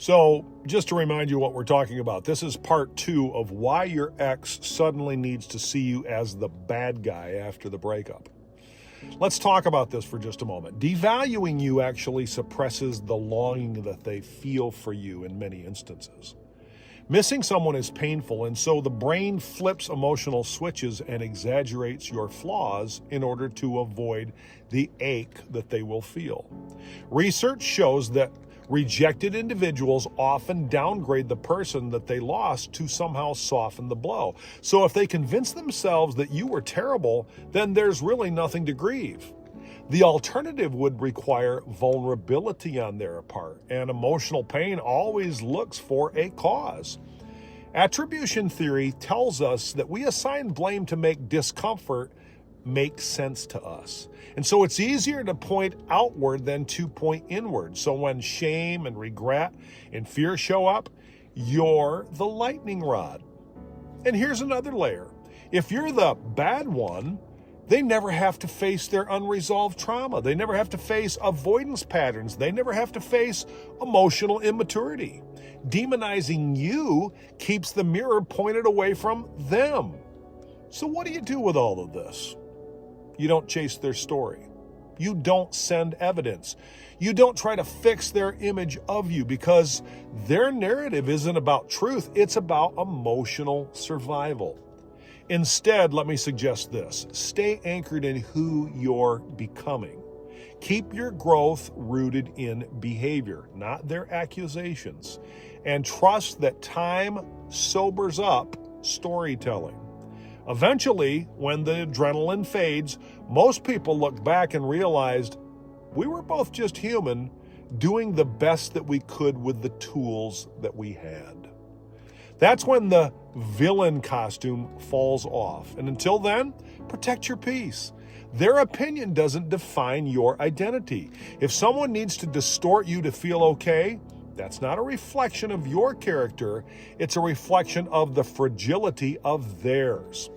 So, just to remind you what we're talking about, this is part 2 of why your ex suddenly needs to see you as the bad guy after the breakup. Let's talk about this for just a moment. Devaluing you actually suppresses the longing that they feel for you in many instances. Missing someone is painful, and so the brain flips emotional switches and exaggerates your flaws in order to avoid the ache that they will feel. Research shows that rejected individuals often downgrade the person that they lost to somehow soften the blow. So if they convince themselves that you were terrible, then there's really nothing to grieve. The alternative would require vulnerability on their part, and emotional pain always looks for a cause. Attribution theory tells us that we assign blame to make discomfort make sense to us. And so it's easier to point outward than to point inward. So when shame and regret and fear show up, you're the lightning rod. And here's another layer. If you're the bad one, they never have to face their unresolved trauma. They never have to face avoidance patterns. They never have to face emotional immaturity. Demonizing you keeps the mirror pointed away from them. So what do you do with all of this? You don't chase their story. You don't send evidence. You don't try to fix their image of you, because their narrative isn't about truth. It's about emotional survival. Instead, let me suggest this. Stay anchored in who you're becoming. Keep your growth rooted in behavior, not their accusations. And trust that time sobers up storytelling. Eventually, when the adrenaline fades, most people look back and realized we were both just human, doing the best that we could with the tools that we had. That's when the villain costume falls off. And until then, protect your peace. Their opinion doesn't define your identity. If someone needs to distort you to feel okay, that's not a reflection of your character. It's a reflection of the fragility of theirs.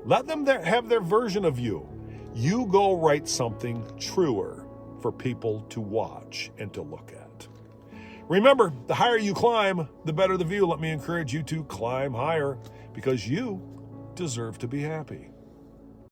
Let them have their version of you. You go write something truer for people to watch and to look at. Remember, the higher you climb, the better the view. Let me encourage you to climb higher, because you deserve to be happy.